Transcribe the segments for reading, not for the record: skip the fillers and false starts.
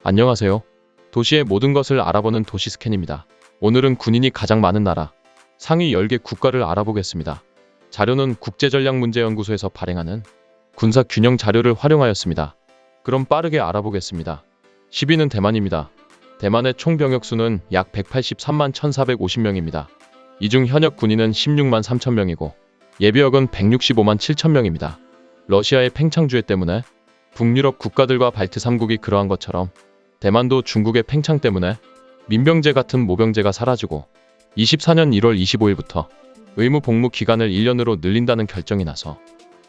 안녕하세요. 도시의 모든 것을 알아보는 도시스캔입니다. 오늘은 군인이 가장 많은 나라, 상위 10개 국가를 알아보겠습니다. 자료는 국제전략문제연구소에서 발행하는 군사균형 자료를 활용하였습니다. 그럼 빠르게 알아보겠습니다. 10위는 대만입니다. 대만의 총 병력수는 약 183만 1450명입니다. 이 중 현역 군인은 16만 3천명이고 예비역은 165만 7천명입니다. 러시아의 팽창주의 때문에 북유럽 국가들과 발트 3국이 그러한 것처럼 대만도 중국의 팽창 때문에 민병제 같은 모병제가 사라지고 24년 1월 25일부터 의무 복무 기간을 1년으로 늘린다는 결정이 나서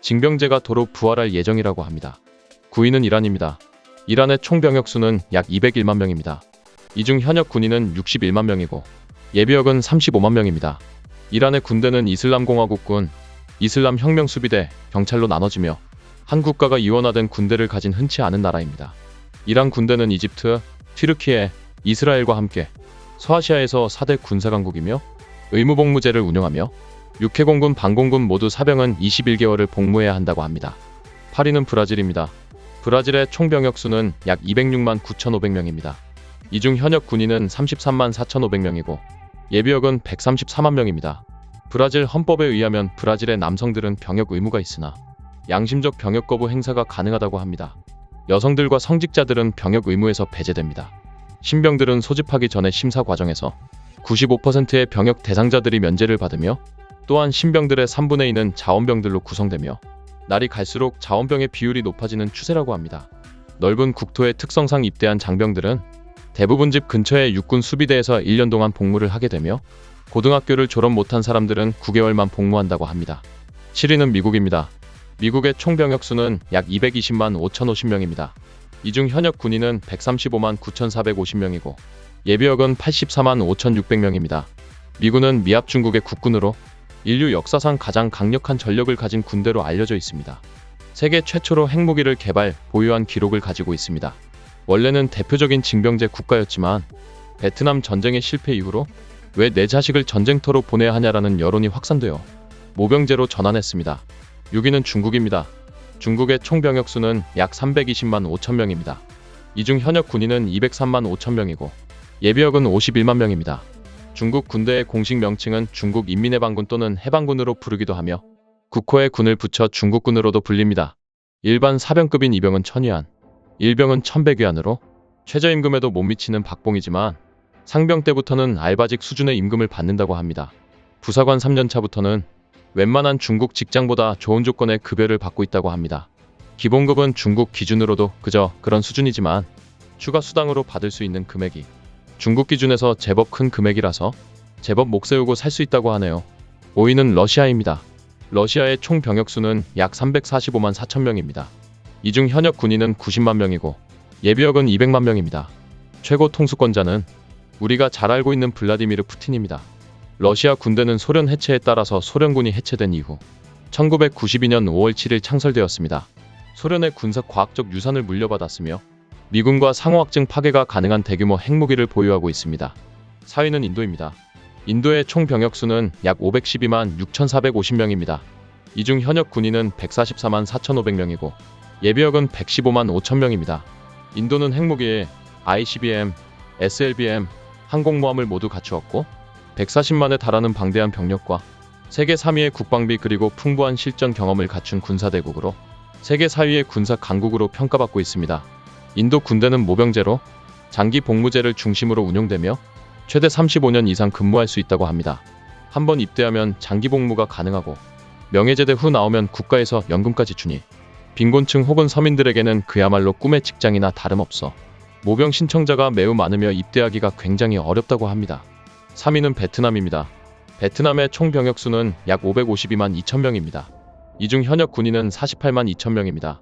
징병제가 도로 부활할 예정이라고 합니다. 9위는 이란입니다. 이란의 총 병력수는 약 201만 명입니다. 이 중 현역 군인은 61만 명이고 예비역은 35만 명입니다. 이란의 군대는 이슬람공화국군, 이슬람혁명수비대, 경찰로 나눠지며 한 국가가 이원화된 군대를 가진 흔치 않은 나라입니다. 이란 군대는 이집트, 튀르키예, 이스라엘과 함께 서아시아에서 4대 군사강국이며 의무복무제를 운영하며 육해공군, 방공군 모두 사병은 21개월을 복무해야 한다고 합니다. 8위는 브라질입니다. 브라질의 총 병력수는 약 206만 9,500명입니다. 이 중 현역 군인은 33만 4,500명이고 예비역은 134만 명입니다. 브라질 헌법에 의하면 브라질의 남성들은 병역 의무가 있으나 양심적 병역 거부 행사가 가능하다고 합니다. 여성들과 성직자들은 병역 의무에서 배제됩니다. 신병들은 소집하기 전에 심사 과정에서 95%의 병역 대상자들이 면제를 받으며 또한 신병들의 3분의 2는 자원병들로 구성되며 날이 갈수록 자원병의 비율이 높아지는 추세라고 합니다. 넓은 국토의 특성상 입대한 장병들은 대부분 집 근처의 육군 수비대에서 1년 동안 복무를 하게 되며 고등학교를 졸업 못한 사람들은 9개월만 복무한다고 합니다. 7위는 미국입니다. 미국의 총 병력수는 약 220만 5,050명입니다. 이 중 현역 군인은 135만 9,450명이고 예비역은 84만 5,600명입니다. 미군은 미합 중국의 국군으로 인류 역사상 가장 강력한 전력을 가진 군대로 알려져 있습니다. 세계 최초로 핵무기를 개발, 보유한 기록을 가지고 있습니다. 원래는 대표적인 징병제 국가였지만 베트남 전쟁의 실패 이후로 왜 내 자식을 전쟁터로 보내야 하냐라는 여론이 확산되어 모병제로 전환했습니다. 6위는 중국입니다. 중국의 총 병력수는 약 320만 5천명입니다. 이 중 현역 군인은 203만 5천명이고 예비역은 51만 명입니다. 중국 군대의 공식 명칭은 중국 인민해방군 또는 해방군으로 부르기도 하며 국호에 군을 붙여 중국군으로도 불립니다. 일반 사병급인 이병은 1000위안, 일병은 1100위안으로 최저임금에도 못 미치는 박봉이지만 상병 때부터는 알바직 수준의 임금을 받는다고 합니다. 부사관 3년차부터는 웬만한 중국 직장보다 좋은 조건의 급여를 받고 있다고 합니다. 기본급은 중국 기준으로도 그저 그런 수준이지만 추가 수당으로 받을 수 있는 금액이 중국 기준에서 제법 큰 금액이라서 제법 목 세우고 살 수 있다고 하네요. 5위는 러시아입니다. 러시아의 총 병력수는 약 345만 4천명입니다. 이 중 현역 군인은 90만 명이고 예비역은 200만 명입니다. 최고 통수권자는 우리가 잘 알고 있는 블라디미르 푸틴입니다. 러시아 군대는 소련 해체에 따라서 소련군이 해체된 이후 1992년 5월 7일 창설되었습니다. 소련의 군사과학적 유산을 물려받았으며 미군과 상호학증 파괴가 가능한 대규모 핵무기를 보유하고 있습니다. 4위는 인도입니다. 인도의 총 병력수는 약 512만 6,450명입니다. 이 중 현역 군인은 144만 4,500명이고 예비역은 115만 5천명입니다. 인도는 핵무기에 ICBM, SLBM, 항공모함을 모두 갖추었고 140만에 달하는 방대한 병력과 세계 3위의 국방비 그리고 풍부한 실전 경험을 갖춘 군사대국으로 세계 4위의 군사 강국으로 평가받고 있습니다. 인도 군대는 모병제로 장기 복무제를 중심으로 운용되며 최대 35년 이상 근무할 수 있다고 합니다. 한번 입대하면 장기 복무가 가능하고 명예제대 후 나오면 국가에서 연금까지 주니 빈곤층 혹은 서민들에게는 그야말로 꿈의 직장이나 다름없어 모병 신청자가 매우 많으며 입대하기가 굉장히 어렵다고 합니다. 3위는 베트남입니다. 베트남의 총 병력수는 약 552만 2천명입니다. 이 중 현역 군인은 48만 2천명입니다.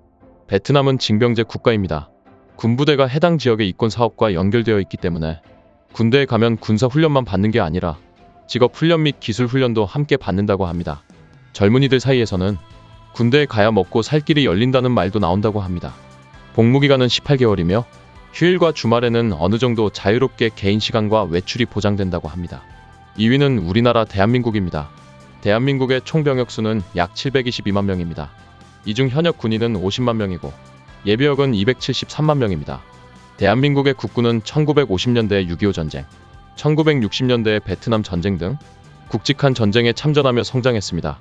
베트남은 징병제 국가입니다. 군부대가 해당 지역의 이권 사업과 연결되어 있기 때문에 군대에 가면 군사훈련만 받는 게 아니라 직업훈련 및 기술훈련도 함께 받는다고 합니다. 젊은이들 사이에서는 군대에 가야 먹고 살 길이 열린다는 말도 나온다고 합니다. 복무기간은 18개월이며 휴일과 주말에는 어느 정도 자유롭게 개인 시간과 외출이 보장된다고 합니다. 2위는 우리나라 대한민국입니다. 대한민국의 총 병력수는 약 722만 명입니다. 이 중 현역 군인은 50만 명이고 예비역은 273만 명입니다. 대한민국의 국군은 1950년대 6.25 전쟁, 1960년대 베트남 전쟁 등 굵직한 전쟁에 참전하며 성장했습니다.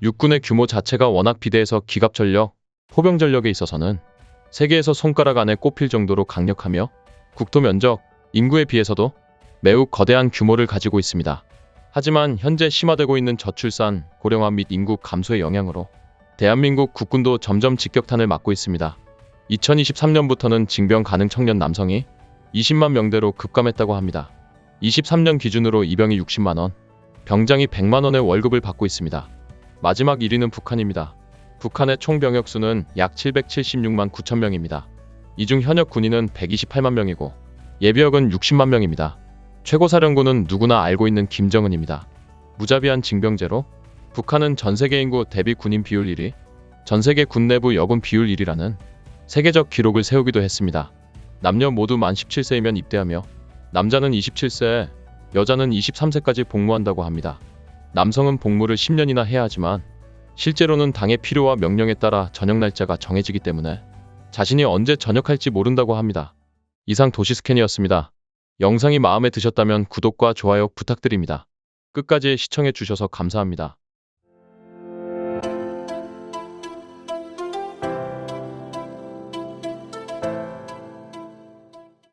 육군의 규모 자체가 워낙 비대해서 기갑전력, 포병전력에 있어서는 세계에서 손가락 안에 꼽힐 정도로 강력하며 국토 면적, 인구에 비해서도 매우 거대한 규모를 가지고 있습니다. 하지만 현재 심화되고 있는 저출산, 고령화 및 인구 감소의 영향으로 대한민국 국군도 점점 직격탄을 맞고 있습니다. 2023년부터는 징병 가능 청년 남성이 20만 명대로 급감했다고 합니다. 23년 기준으로 이병이 60만 원, 병장이 100만 원의 월급을 받고 있습니다. 마지막 1위는 북한입니다. 북한의 총 병역 수는 약 776만 9천 명입니다. 이 중 현역 군인은 128만 명이고 예비역은 60만 명입니다. 최고사령부는 누구나 알고 있는 김정은입니다. 무자비한 징병제로 북한은 전세계 인구 대비 군인 비율 1위, 전세계 군 내부 여군 비율 1위라는 세계적 기록을 세우기도 했습니다. 남녀 모두 만 17세이면 입대하며 남자는 27세, 여자는 23세까지 복무한다고 합니다. 남성은 복무를 10년이나 해야 하지만 실제로는 당의 필요와 명령에 따라 전역 날짜가 정해지기 때문에 자신이 언제 전역할지 모른다고 합니다. 이상 도시스캔이었습니다. 영상이 마음에 드셨다면 구독과 좋아요 부탁드립니다. 끝까지 시청해 주셔서 감사합니다.